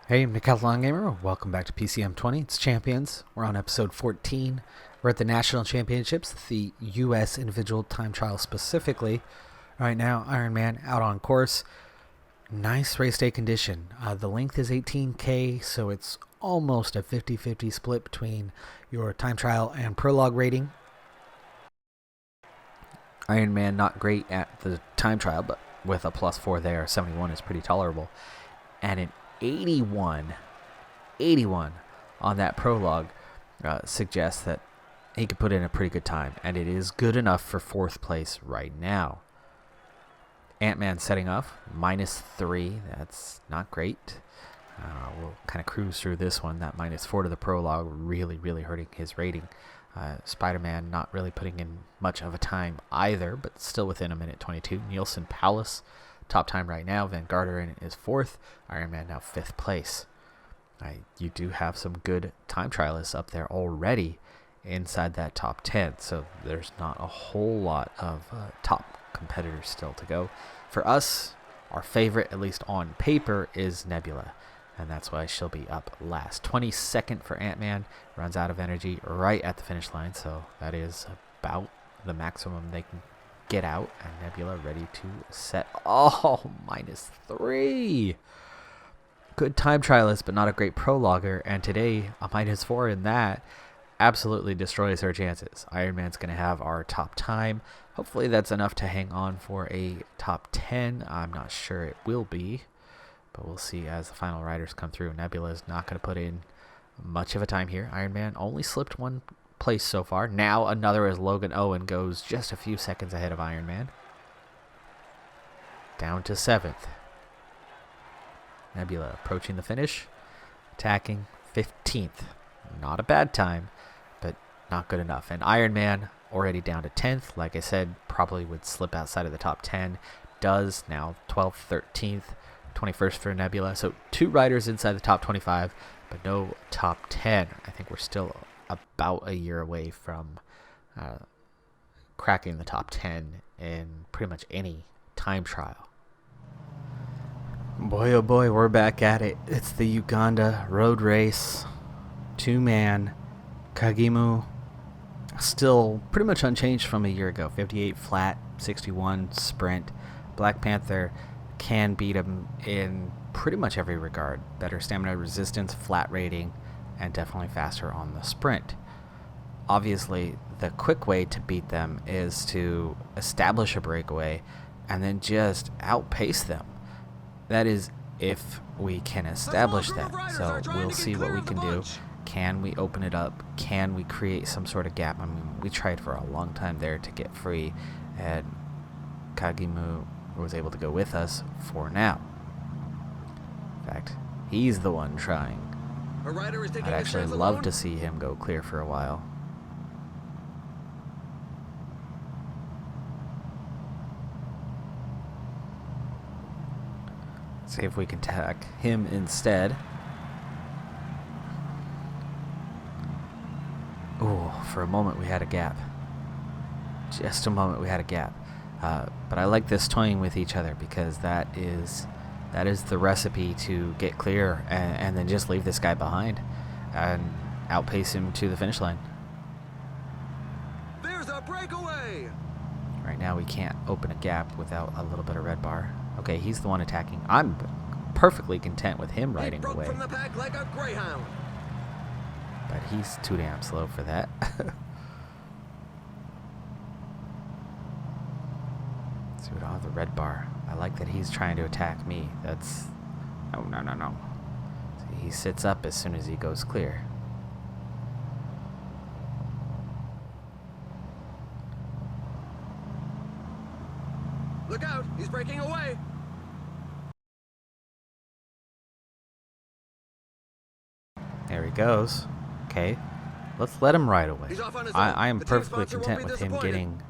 Hey, Decathlon Gamer, welcome back to PCM20. It's Champions. We're on episode 14. We're at the National Championships, the U.S. Individual Time Trial specifically. Right now, Ironman out on course. Nice race day condition. The length is 18K, so it's almost a 50-50 split between your time trial and prologue rating. Ironman not great at the time trial, but with a +4 there, 71 is pretty tolerable. And an 81 on that prologue suggests that he could put in a pretty good time, and it is good enough for 4th place right now. Ant-Man setting off, -3, that's not great. We'll kind of cruise through this one. That -4 to the prologue really hurting his rating. Spider-Man not really putting in much of a time either, but still within 1:22. Nielsen Palace top time right now. Van Garderen is 4th. Ironman now 5th place. You do have some good time trialists up there already inside that top 10. So there's not a whole lot of top competitors still to go. For us, our favorite, at least on paper, is Nebula. And that's why she'll be up last. 22nd for Ant-Man. Runs out of energy right at the finish line. So that is about the maximum they can get out, and Nebula ready to set. Oh, -3. Good time trialist, but not a great prologuer. And today, a -4 in that absolutely destroys her chances. Ironman's going to have our top time. Hopefully that's enough to hang on for a top 10. I'm not sure it will be, but we'll see as the final riders come through. Nebula is not going to put in much of a time here. Ironman only slipped one place so far. Now another as Logan Owen goes just a few seconds ahead of Ironman. Down to 7th. Nebula approaching the finish. Attacking 15th. Not a bad time, but not good enough. And Ironman already down to 10th. Like I said, probably would slip outside of the top 10. Does now 12th, 13th, 21st for Nebula. So 2 riders inside the top 25, but no top 10. I think we're still about a year away from cracking the top 10 in pretty much any time trial. Boy, oh boy, we're back at it. It's the Uganda road race. 2-man. Kagimu still pretty much unchanged from a year ago. 58 flat, 61 sprint. Black Panther can beat him in pretty much every regard. Better stamina resistance, flat rating, and definitely faster on the sprint. Obviously, the quick way to beat them is to establish a breakaway and then just outpace them. That is if we can establish that. So we'll see what we can do. Can we open it up? Can we create some sort of gap? I mean, we tried for a long time there to get free, and Kagimu was able to go with us for now. In fact, he's the one trying. I'd actually love to see him go clear for a while. See if we can attack him instead. Oh, for a moment we had a gap. Just a moment we had a gap. But I like this toying with each other, because that is the recipe to get clear and then just leave this guy behind and outpace him to the finish line. There's a breakaway. Right now we can't open a gap without a little bit of red bar. Okay, he's the one attacking. I'm perfectly content with him riding away. From the pack like a greyhound. But he's too damn slow for that. See what? Oh, the red bar. I like that he's trying to attack me. That's... No. See, he sits up as soon as he goes clear. Look out, he's breaking away. There he goes. Okay, let's let him ride away. I am perfectly content with him getting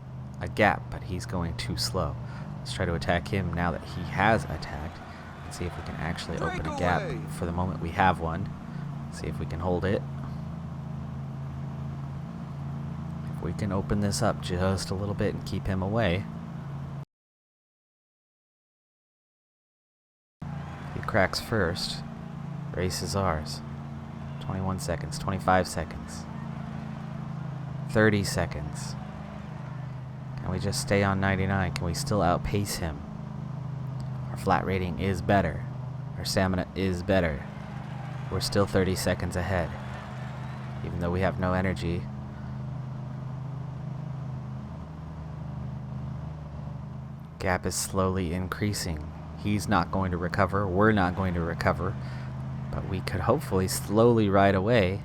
a gap, but he's going too slow. Let's try to attack him now that he has attacked, and see if we can actually open a gap. For the moment we have one. See if we can hold it. If we can open this up just a little bit and keep him away. He cracks first. Race is ours. 21 seconds, 25 seconds, 30 seconds. Can we just stay on 99? Can we still outpace him? Our flat rating is better. Our stamina is better. We're still 30 seconds ahead. Even though we have no energy. Gap is slowly increasing. He's not going to recover. We're not going to recover. But we could hopefully slowly ride away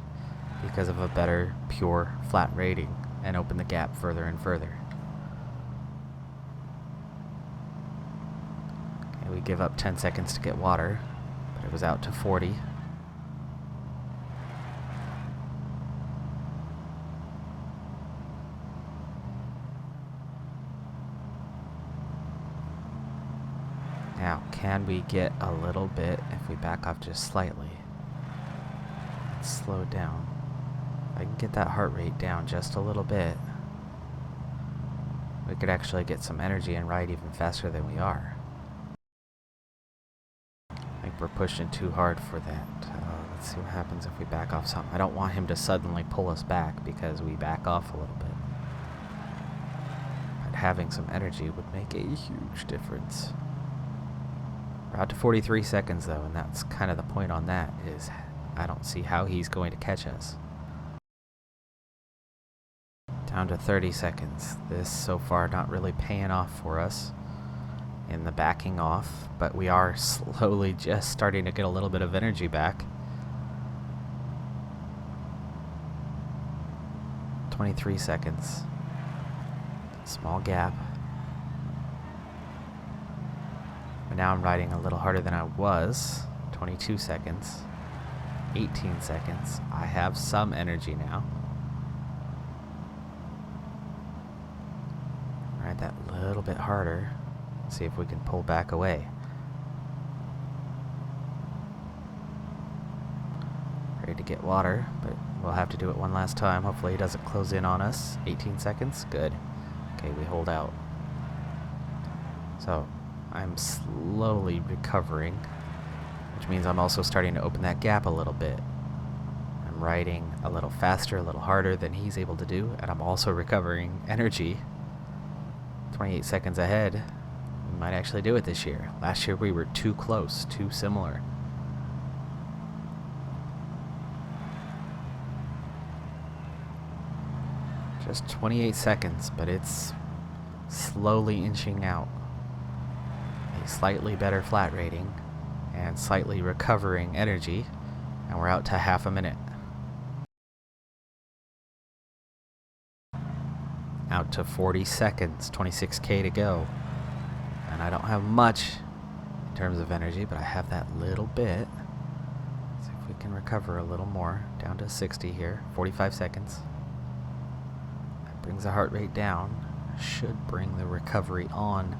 because of a better pure flat rating and open the gap further and further. Okay, we give up 10 seconds to get water, but it was out to 40. Now, can we get a little bit if we back off just slightly? Let's slow down. If I can get that heart rate down just a little bit, we could actually get some energy and ride even faster than we are. I think we're pushing too hard for that. Let's see what happens if we back off some. I don't want him to suddenly pull us back because we back off a little bit. But having some energy would make a huge difference. We're out to 43 seconds though, and that's kind of the point on that, is I don't see how he's going to catch us. Down to 30 seconds. This so far not really paying off for us in the backing off, but we are slowly just starting to get a little bit of energy back. 23 seconds. Small gap. But now I'm riding a little harder than I was. 22 seconds. 18 seconds. I have some energy now. Ride that little bit harder. See if we can pull back away. Ready to get water, but we'll have to do it one last time. Hopefully he doesn't close in on us. 18 seconds. Good. Okay, we hold out. So I'm slowly recovering, which means I'm also starting to open that gap a little bit. I'm riding a little faster, a little harder than he's able to do, and I'm also recovering energy. 28 seconds ahead. We might actually do it this year. Last year we were too close, too similar. Just 28 seconds, but it's slowly inching out. A slightly better flat rating and slightly recovering energy, and we're out to half a minute. Out to 40 seconds, 26k to go. And I don't have much in terms of energy, but I have that little bit. See if we can recover a little more. Down to 60 here, 45 seconds. That brings the heart rate down. Should bring the recovery on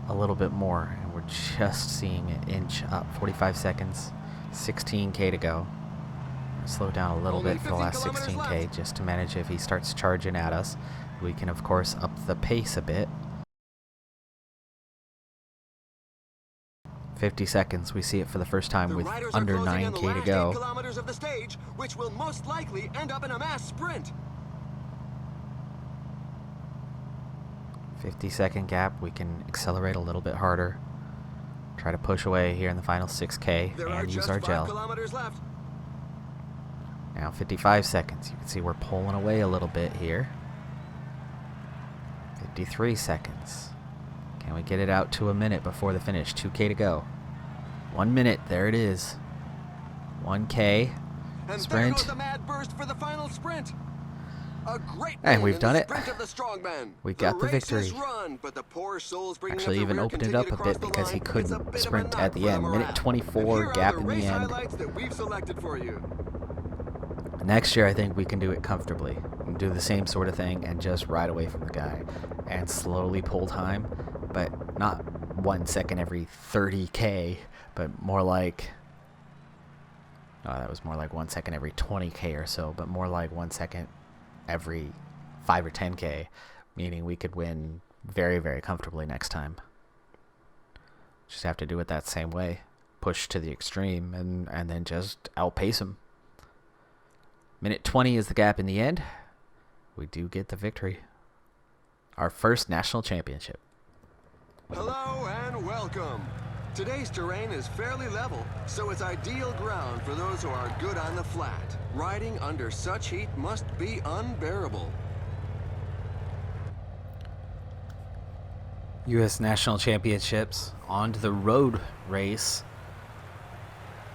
a little bit more, and we're just seeing it inch up. 45 seconds, 16k to go. Slow down a little bit for the last 16k just to manage if he starts charging at us. We can of course up the pace a bit. 50 seconds, we see it for the first time with under 9k to go. Kilometers of the stage, which will most likely end up in a mass sprint. 50-second gap, we can accelerate a little bit harder. Try to push away here in the final 6k and use our gel. Left. Now 55 seconds, you can see we're pulling away a little bit here. 53 seconds. Can we get it out to a minute before the finish? 2k to go. 1 minute, there it is. 1k. And Sprint. there goes the mad burst for the final sprint. A great And we've done it. Of the strongman. We got the victory. Run, but the poor souls Actually even opened it up a bit because he couldn't sprint at the end. Minute 24, gap in the end. That we've selected for you. Next year I think we can do it comfortably. We can do the same sort of thing and just ride away from the guy and slowly pull time, but not 1 second every 30k, but more like, oh, that was more like 1 second every 20k or so, but more like 1 second every 5 or 10k, meaning we could win very, very comfortably next time. Just have to do it that same way. push to the extreme and then just outpace him. Minute 20 is the gap in the end. We do get the victory. Our first national championship. Hello and welcome. Today's terrain is fairly level, so it's ideal ground for those who are good on the flat. Riding under such heat must be unbearable. U.S. National Championships on to the road race.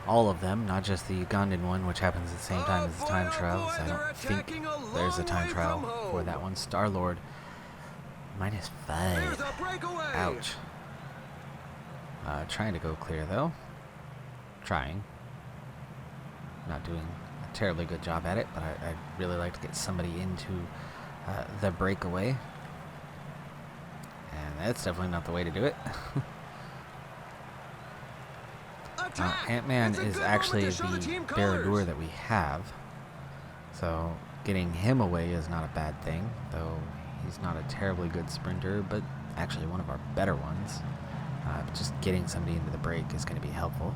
All of them, not just the Ugandan one, which happens at the same time as the time trials. I don't think there's a time trial for that one. Star-Lord, -5. Ouch. Trying to go clear, though. Trying. Not doing a terribly good job at it, but I'd really like to get somebody into the breakaway. And that's definitely not the way to do it. Ant-Man is actually the Barradur that we have. So getting him away is not a bad thing, though he's not a terribly good sprinter, but actually one of our better ones. Just getting somebody into the break is going to be helpful.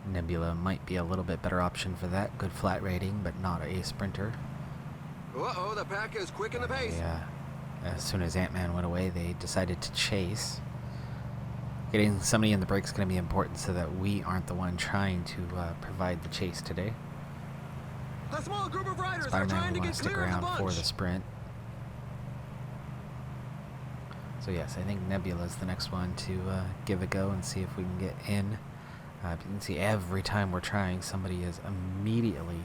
Nebula might be a little bit better option for that. Good flat rating, but not a sprinter. Uh-oh, the pack is quick in the pace. Yeah. As soon as Ant-Man went away, they decided to chase. Getting somebody in the break is going to be important so that we aren't the one trying to provide the chase today. A small group of riders are Spider-Man trying to will want get to stick clear of the around for bunch. the sprint. So yes, I think Nebula is the next one to give a go and see if we can get in. You can see every time we're trying, somebody is immediately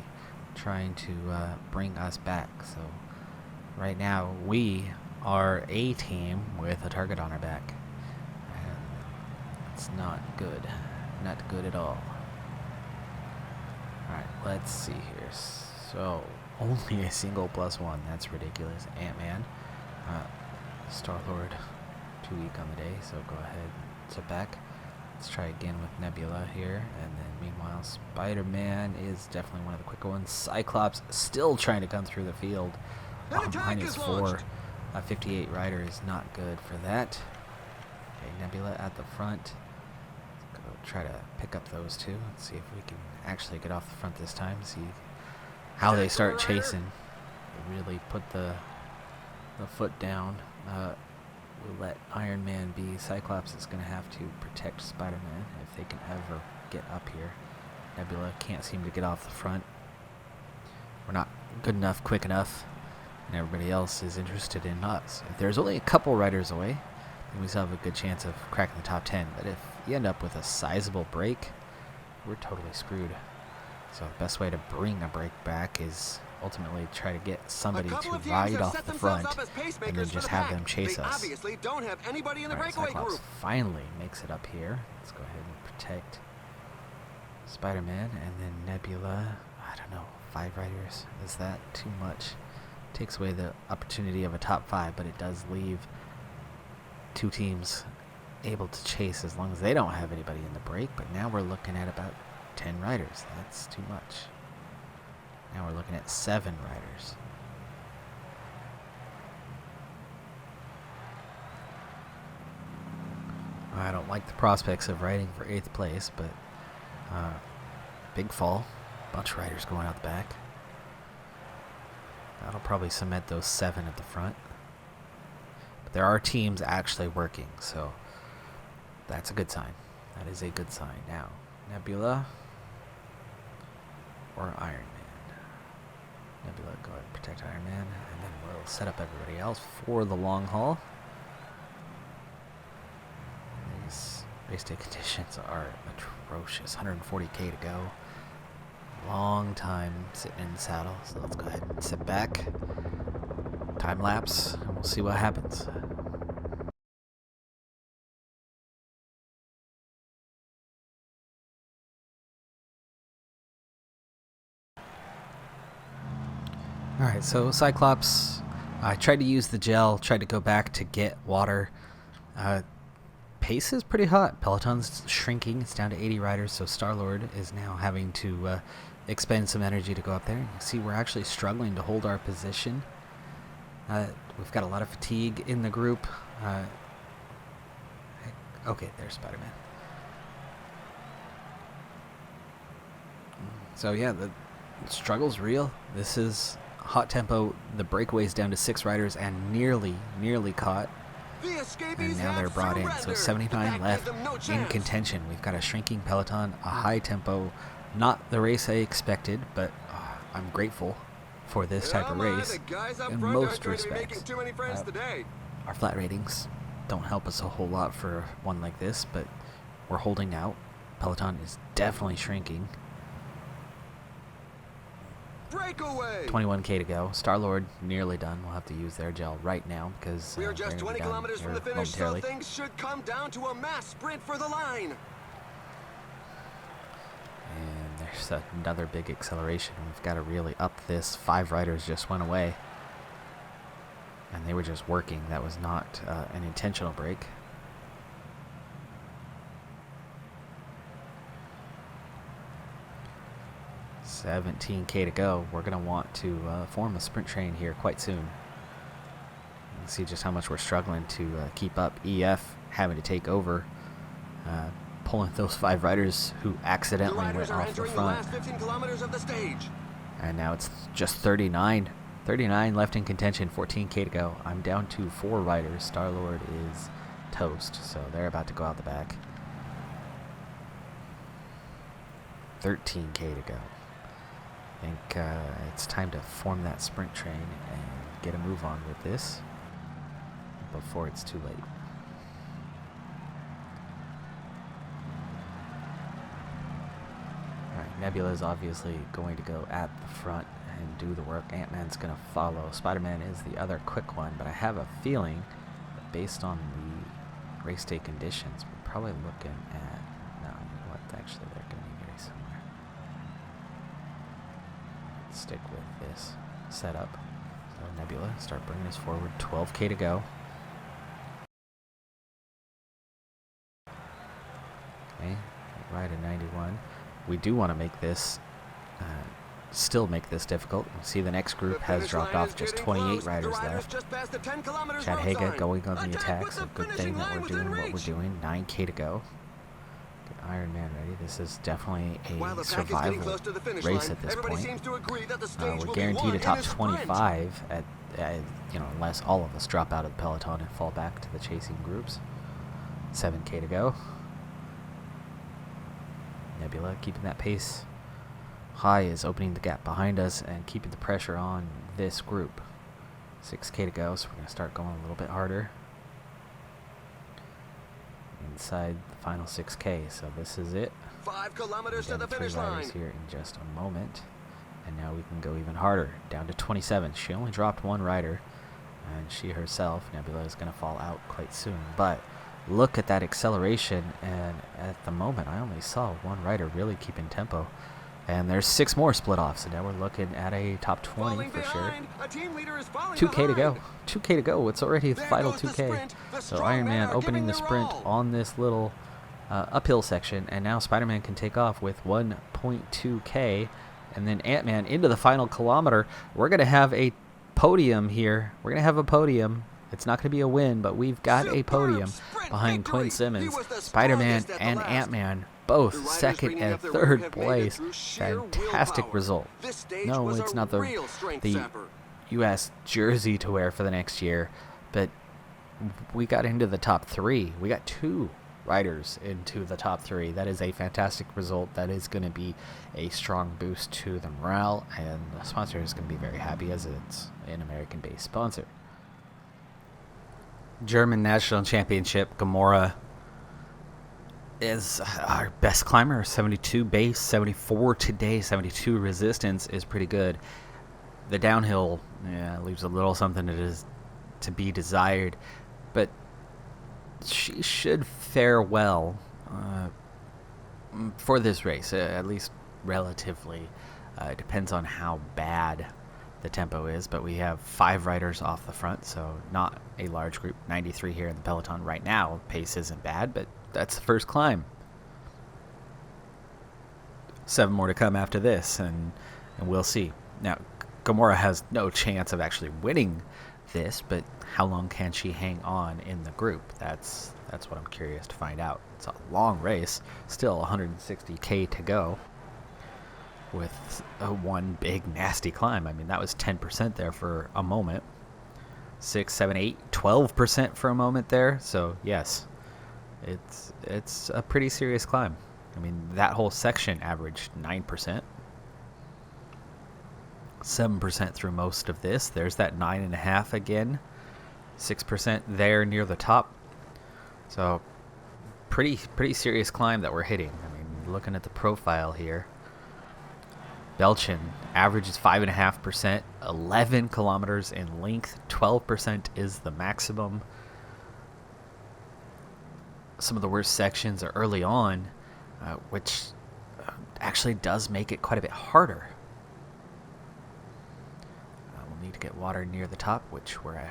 trying to bring us back. So right now, we are a team with a target on our back. And it's not good. Not good at all. Alright, let's see here. So, only a single +1. That's ridiculous. Ant-Man. Star-Lord, too weak on the day, so go ahead, sit back. Let's try again with Nebula here, and then meanwhile Spider-Man is definitely one of the quicker ones. Cyclops still trying to come through the field. -4. 58 rider is not good for that. Okay, Nebula at the front. Let's go try to pick up those two. Let's see if we can actually get off the front this time. See how they start chasing. They really put the foot down. We'll let Iron Man be. Cyclops is going to have to protect Spider-Man if they can ever get up here. Nebula can't seem to get off the front. We're not good enough, quick enough, and everybody else is interested in us. If there's only a couple riders away, then we still have a good chance of cracking the top 10. But if you end up with a sizable break, we're totally screwed. So the best way to bring a break back is ultimately try to get somebody to ride off the front and then just have them chase us. Obviously don't have anybody in the Alright, breakaway Cyclops group. finally makes it up here. Let's go ahead and protect Spider-Man, and then Nebula. I don't know, 5 riders. Is that too much? Takes away the opportunity of a top 5, but it does leave 2 teams able to chase as long as they don't have anybody in the break. But now we're looking at about 10 riders. That's too much. Now we're looking at 7 riders. I don't like the prospects of riding for 8th place, but big fall. Bunch of riders going out the back. That'll probably cement those 7 at the front. But there are teams actually working, so that's a good sign. That is a good sign. Now, Nebula or Iron Man. Nebula, go ahead and protect Iron Man, and then we'll set up everybody else for the long haul. These race day conditions are atrocious. 140k to go. Long time sitting in the saddle, so let's go ahead and sit back. Time lapse, and we'll see what happens. Alright, so Cyclops, I tried to use the gel, tried to go back to get water. Pace is pretty hot. Peloton's shrinking. It's down to 80 riders, so Star-Lord is now having to expend some energy to go up there. You can see we're actually struggling to hold our position. We've got a lot of fatigue in the group. Okay, there's Spider-Man. So yeah, the struggle's real. This is hot tempo. The breakaway's down to 6 riders and nearly caught. And now they're brought in. So 79 left in contention. We've got a shrinking peloton, a high tempo. Not the race I expected, but I'm grateful for this type of race in most respects. Our flat ratings don't help us a whole lot for one like this, but we're holding out. Peloton is definitely shrinking. Breakaway. 21k to go. Star-Lord nearly done. We'll have to use their gel right now because we are just 20 kilometers from the finish, so things should come down to a mass sprint for the line. And there's another big acceleration. We've got to really up this. 5 riders just went away. And they were just working. That was not an intentional break. $17k to go. We're going to want to form a sprint train here quite soon. Let's see just how much we're struggling to keep up. EF having to take over, pulling those 5 riders who accidentally went off the front. The last 15 kilometers of the stage. And now it's just 39 left in contention. 14k to go. I'm down to 4 riders. Star-Lord is toast, so they're about to go out the back. 13k to go. I think it's time to form that sprint train and get a move on with this before it's too late. Alright, Nebula is obviously going to go at the front and do the work. Ant-Man's going to follow. Spider-Man is the other quick one, but I have a feeling that based on the race day conditions, we're probably looking at... No, what? Actually, they're going to be very similar. Stick with this setup. So Nebula, start bringing us forward. 12k to go. Okay, right at 91. We do want to make this, still make this difficult. See, the next group has dropped off. Just 28 riders left. Chad Haga going on the attack. So good thing that we're doing what we're doing. 9k to go. Iron Man ready. This is definitely a survival race at this point. We're guaranteed a top 25 at unless all of us drop out of the peloton and fall back to the chasing groups. 7k to go. Nebula keeping that pace high, is opening the gap behind us and keeping the pressure on this group. 6k to go, so we're going to start going a little bit harder inside the final 6k. So this is it. 5 kilometers to the finish line here in just a moment, and now we can go even harder, down to 27. She only dropped 1 rider, and she herself, Nebula, is going to fall out quite soon. But look at that acceleration, and at the moment I only saw 1 rider really keeping tempo, and there's 6 more split off, so now we're looking at a top 20 for sure. 2k to go. 2k to go. It's already the final 2k. So Iron Man opening the sprint on this little uphill section, and now Spider-Man can take off with 1.2k, and then Ant-Man into the final kilometer. We're going to have a podium here. We're going to have a podium. It's not going to be a win, but we've got a podium behind Quinn Simmons. Spider-Man and Ant-Man both second and third place. Fantastic result. No, it's not the U.S. jersey to wear for the next year, but we got into the top 3. We got 2 riders into the top 3. That is a fantastic result. That is going to be a strong boost to the morale, and the sponsor is going to be very happy as it's an American-based sponsor. German National Championship, Gamora is our best climber. 72 base, 74 today, 72 resistance is pretty good. The downhill leaves a little something that is to be desired, but she should fare well for this race, at least relatively. It depends on how bad the tempo is, but we have 5 riders off the front, so not a large group. 93 here in the peloton right now. Pace isn't bad, but that's the first climb. 7 more to come after this, and we'll see. Now, Gamora has no chance of actually winning this, but how long can she hang on in the group? That's what I'm curious to find out. It's a long race, still 160K to go, with one big nasty climb. I mean, that was 10% there for a moment. 6, 7, 8, 12% for a moment there. So yes, it's a pretty serious climb. I mean, that whole section averaged 9%. 7% through most of this. There's that 9.5 again. 6% there near the top. So pretty serious climb that we're hitting. I mean, looking at the profile here, Belchin averages 5.5%, 11 kilometers in length, 12% is the maximum. Some of the worst sections are early on, which actually does make it quite a bit harder. We'll need to get water near the top, which we're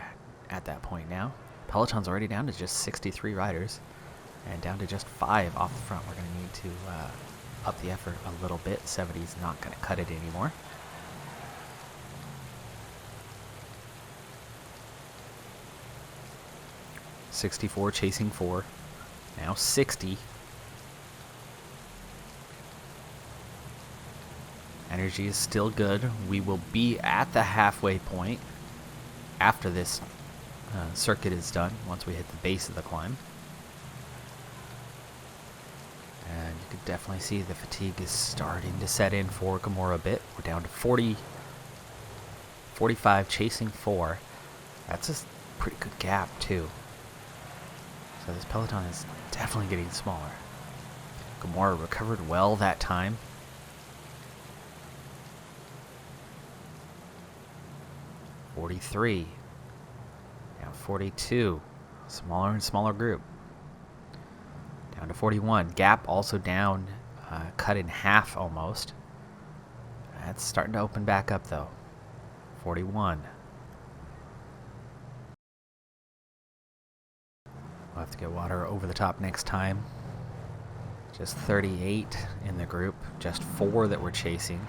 at that point now. Peloton's already down to just 63 riders and down to just 5 off the front. We're going to need to up the effort a little bit. 70's not going to cut it anymore. .64 chasing 4. Now 60. Energy is still good. We will be at the halfway point after this circuit is done, once we hit the base of the climb. And you can definitely see the fatigue is starting to set in for Gamora a bit. We're down to 45 chasing 4. That's a pretty good gap too. So this peloton is definitely getting smaller. Gamora recovered well that time. .43. Now 42. Smaller and smaller group. Down to 41. Gap also down, cut in half almost. That's starting to open back up though. 41. We'll have to get water over the top next time. Just 38 in the group. Just 4 that we're chasing.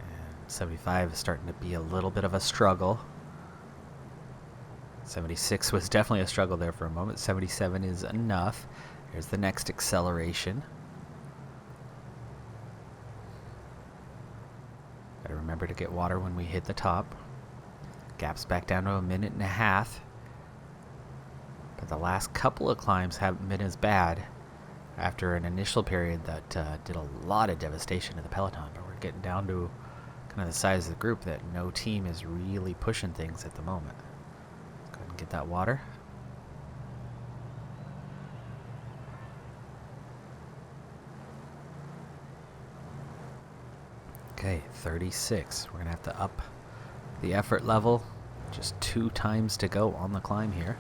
And 75 is starting to be a little bit of a struggle. 76 was definitely a struggle there for a moment. 77 is enough. Here's the next acceleration. Gotta remember to get water when we hit the top. Gap's back down to 1.5 minutes. But the last couple of climbs haven't been as bad after an initial period that did a lot of devastation to the peloton. But we're getting down to kind of the size of the group that no team is really pushing things at the moment. Let's go ahead and get that water. Okay, 36. We're going to have to up the effort level. Just 2 times to go on the climb here.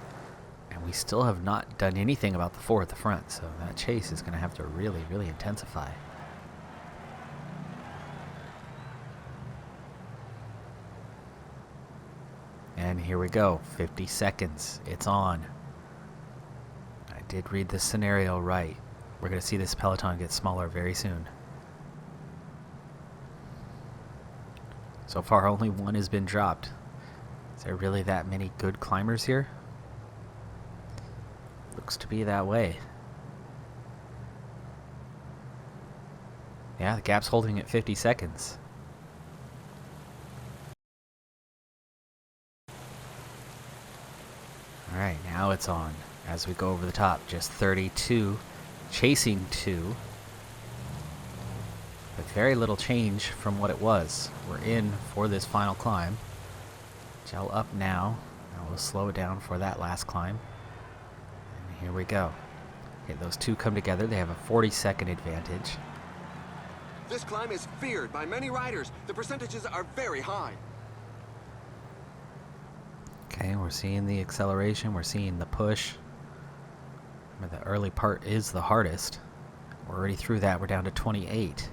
And we still have not done anything about the 4 at the front, so that chase is going to have to really, really intensify. And here we go, 50 seconds. It's on. I did read this scenario right. We're going to see this peloton get smaller very soon. So far, only 1 has been dropped. Is there really that many good climbers here? Looks to be that way. Yeah, the gap's holding at 50 seconds. Alright, now it's on as we go over the top. Just 32, chasing 2. With very little change from what it was. We're in for this final climb. Gel up now. Now we'll slow it down for that last climb. And here we go. Okay, those 2 come together. They have a 40-second advantage. This climb is feared by many riders. The percentages are very high. Okay, we're seeing the acceleration. We're seeing the push. Remember, the early part is the hardest. We're already through that. We're down to 28.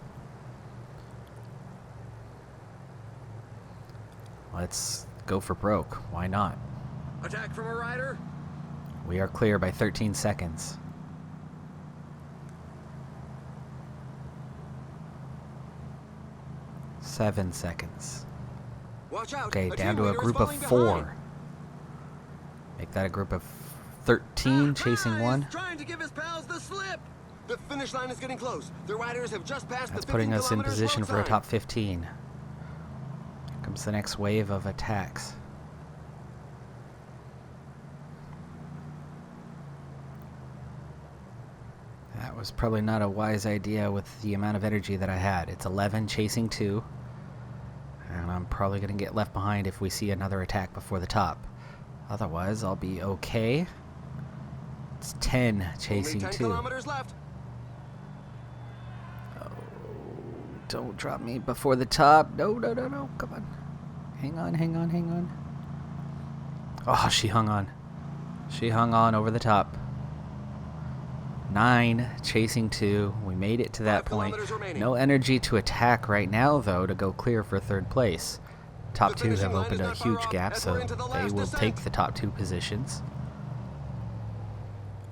Let's go for broke. Why not? Attack from a rider. We are clear by 13 seconds. 7 seconds. Watch out. Okay, a down to a team leader is group of falling 4. behind. Make that a group of 13, chasing He's 1. trying to give his pals the slip. The finish line is getting close. The riders have just passed That's the 15 putting us in kilometers position road for a sign. top 15. Here comes the next wave of attacks. That was probably not a wise idea with the amount of energy that I had. It's 11 chasing 2. And I'm probably going to get left behind if we see another attack before the top. Otherwise, I'll be okay. It's 10 chasing Only 10 2. kilometers left. Oh, don't drop me before the top. No, no, no, no. Come on. Hang on, hang on, hang on. Oh, she hung on. She hung on over the top. 9 chasing 2. We made it to that 5 point. kilometers remaining. No energy to attack right now, though, to go clear for 3rd place. Top The 2 have finishing line opened is a not far huge off gap, as so we're into the they last will descent. take the top 2 positions.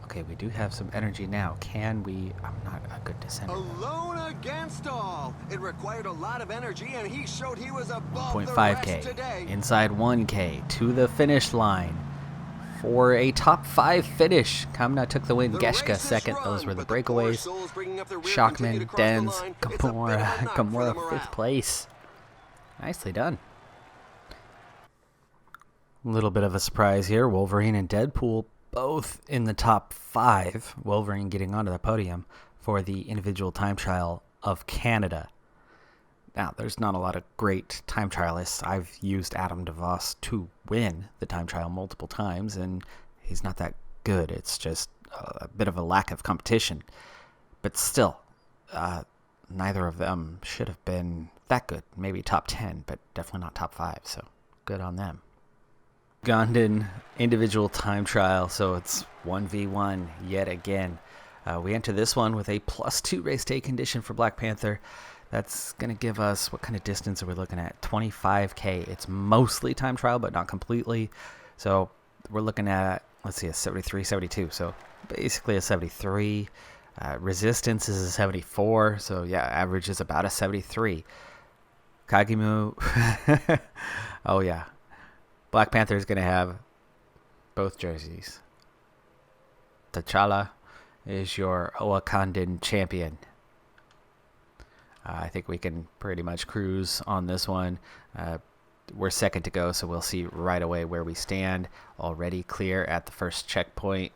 Okay, we do have some energy now. Can we... I'm not a good descender. Alone against all. It required a lot of energy, and he showed he was above the rest 0.5k. today. Inside 1k to the finish line. For a top 5 finish. Kamna took the win. The Geshka race is second. run, Those were the but poor breakaways. souls bringing up the rear continue to Shockman, cross the Dens, line. It's a bit of a Gamora, knock for the Gamora morale. 5th place. Nicely done. A little bit of a surprise here. Wolverine and Deadpool both in the top 5. Wolverine getting onto the podium for the individual time trial of Canada. Now, there's not a lot of great time trialists. I've used Adam DeVos to win the time trial multiple times, and he's not that good. It's just a bit of a lack of competition. But still, neither of them should have been that good. Maybe top 10, but definitely not top 5, so good on them. Ugandan individual time trial, so it's 1v1 yet again. We enter this one with a +2 race day condition for Black Panther. That's going to give us, what kind of distance are we looking at? 25k. It's mostly time trial, but not completely. So we're looking at, let's see, a 73, 72. So basically a 73. Resistance is a 74. So yeah, average is about a 73. Kagimu. Oh yeah. Black Panther is going to have both jerseys. T'Challa is your Wakandan champion. I think we can pretty much cruise on this one. We're second to go, so we'll see right away where we stand. Already clear at the first checkpoint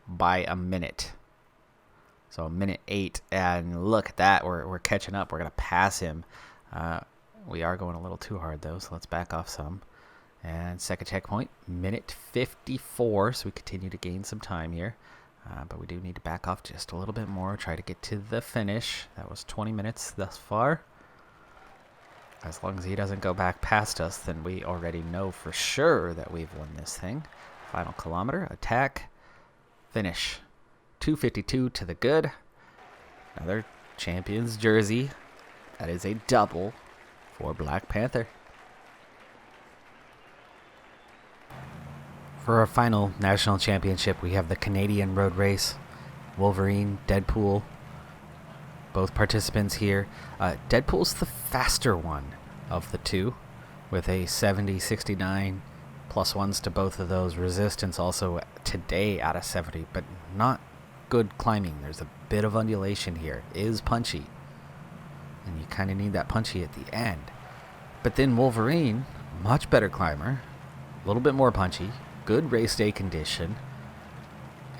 by a minute. So 1:08, and look at that. We're catching up. We're going to pass him. We are going a little too hard, though, so let's back off some. And second checkpoint, 1:54, so we continue to gain some time here. But we do need to back off just a little bit more, try to get to the finish. That was 20 minutes thus far. As long as he doesn't go back past us, then we already know for sure that we've won this thing. Final kilometer, attack, finish. 2:52 to the good. Another champion's jersey. That is a double for Black Panther. For our final national championship, we have the Canadian road race. Wolverine, Deadpool, both participants here. Deadpool's the faster one of the two, with a 70-69, +1s to both of those. Resistance also today out of 70, but not good climbing. There's a bit of undulation here. It is punchy, and you kind of need that punchy at the end. But then Wolverine, much better climber, a little bit more punchy, good race day condition,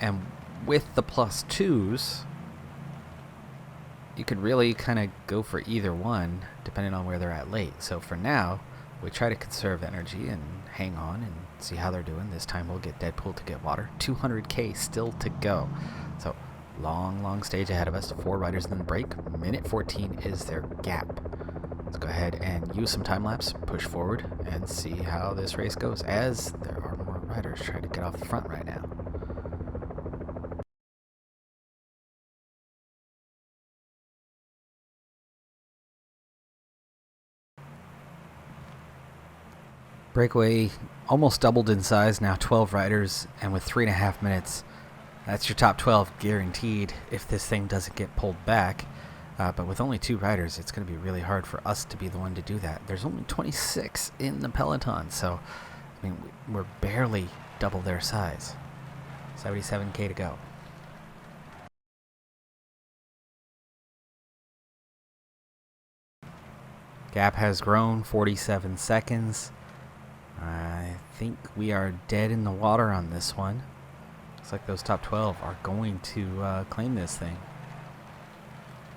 and with the +2s, you could really kind of go for either one depending on where they're at late. So for now, we try to conserve energy and hang on and see how they're doing. This time we'll get Deadpool to get water. 200k still to go. So long stage ahead of us. 4 riders in the break. 1:14 is their gap. Let's go ahead and use some time lapse, push forward, and see how this race goes, as there are more riders trying to get off the front right now. Breakaway almost doubled in size, now 12 riders, and with 3.5 minutes, that's your top 12 guaranteed if this thing doesn't get pulled back. But with only 2 riders, it's going to be really hard for us to be the one to do that. There's only 26 in the peloton, so I mean, we're barely double their size. 77K to go. Gap has grown 47 seconds. I think we are dead in the water on this one. Looks like those top 12 are going to claim this thing.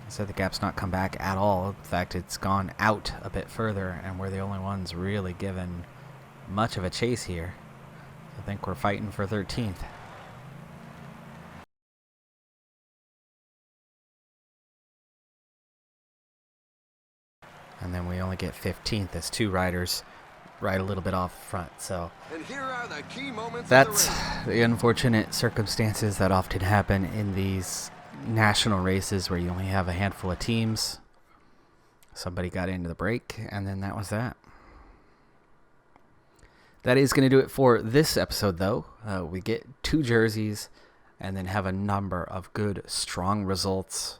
So the gap's not come back at all. In fact, it's gone out a bit further, and we're the only ones really given much of a chase here. I think we're fighting for 13th. And then we only get 15th as 2 riders ride a little bit off front. So And here are the key moments that's of the race. the unfortunate circumstances that often happen in these national races where you only have a handful of teams. Somebody got into the break, and then that was that. That is going to do it for this episode, though. We get 2 jerseys and then have a number of good, strong results.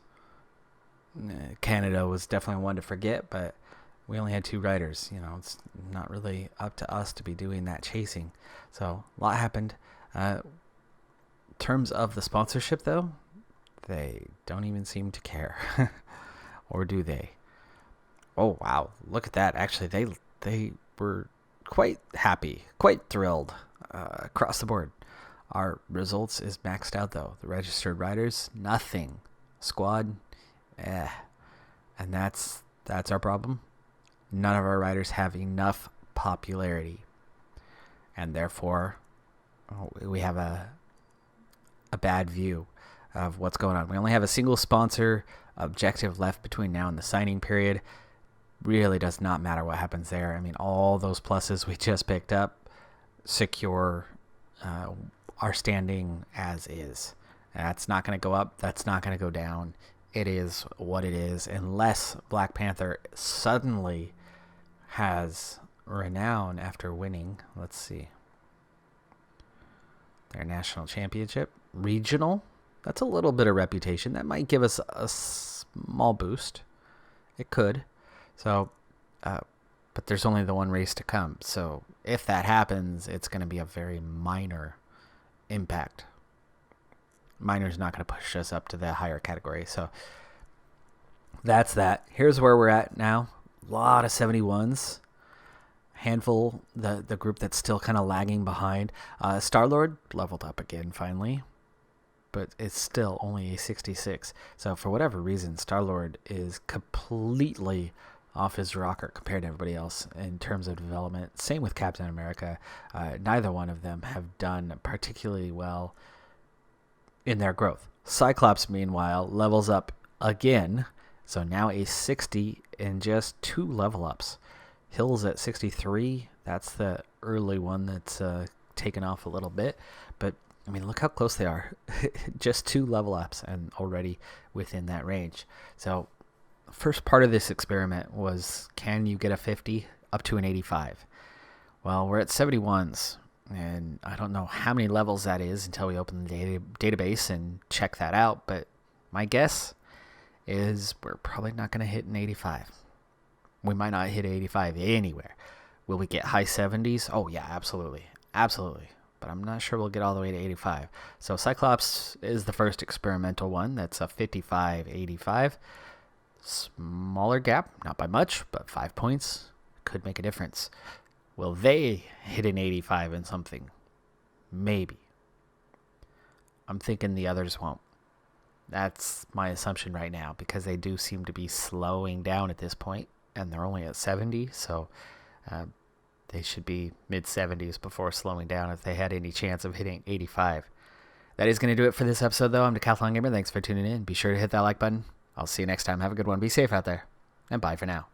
Canada was definitely one to forget, but we only had 2 riders. You know, it's not really up to us to be doing that chasing. So a lot happened. In terms of the sponsorship, though, they don't even seem to care. Or do they? Oh, wow. Look at that. Actually, they were quite happy, quite thrilled across the board. Our results is maxed out, though. The registered riders, nothing. Squad, and that's our problem. None of our riders have enough popularity, and therefore we have a bad view of what's going on. We only have a single sponsor objective left between now and the signing period. Really does not matter what happens there. I mean, all those pluses we just picked up secure our standing as is. That's not going to go up. That's not going to go down. It is what it is, unless Black Panther suddenly has renown after winning. Let's see. Their national championship. Regional. That's a little bit of reputation. That might give us a small boost. It could. So, but there's only the one race to come. So if that happens, it's going to be a very minor impact. Minor's not going to push us up to the higher category. So that's that. Here's where we're at now. A lot of 71s. Handful, the group that's still kind of lagging behind. Star-Lord leveled up again finally, but it's still only a 66. So for whatever reason, Star-Lord is completely off his rocker compared to everybody else in terms of development. Same with Captain America. Neither one of them have done particularly well in their growth. Cyclops, meanwhile, levels up again. So now a 60 in just 2 level ups. Hill's at 63. That's the early one that's taken off a little bit. But, I mean, look how close they are. Just 2 level ups and already within that range. So, first part of this experiment was, can you get a 50 up to an 85? Well, we're at 71s. And I don't know how many levels that is until we open the database and check that out. But my guess is we're probably not going to hit an 85. We might not hit 85 anywhere. Will we get high 70s? Oh, yeah, absolutely. Absolutely. But I'm not sure we'll get all the way to 85. So Cyclops is the first experimental one. That's a 55-85. Smaller gap, not by much, but 5 points could make a difference. Will they hit an 85 in something? Maybe. I'm thinking the others won't. That's my assumption right now, because they do seem to be slowing down at this point, and they're only at 70, so they should be mid-70s before slowing down if they had any chance of hitting 85. That is going to do it for this episode, though. I'm Decathlon Gamer. Thanks for tuning in. Be sure to hit that like button. I'll see you next time. Have a good one. Be safe out there, and bye for now.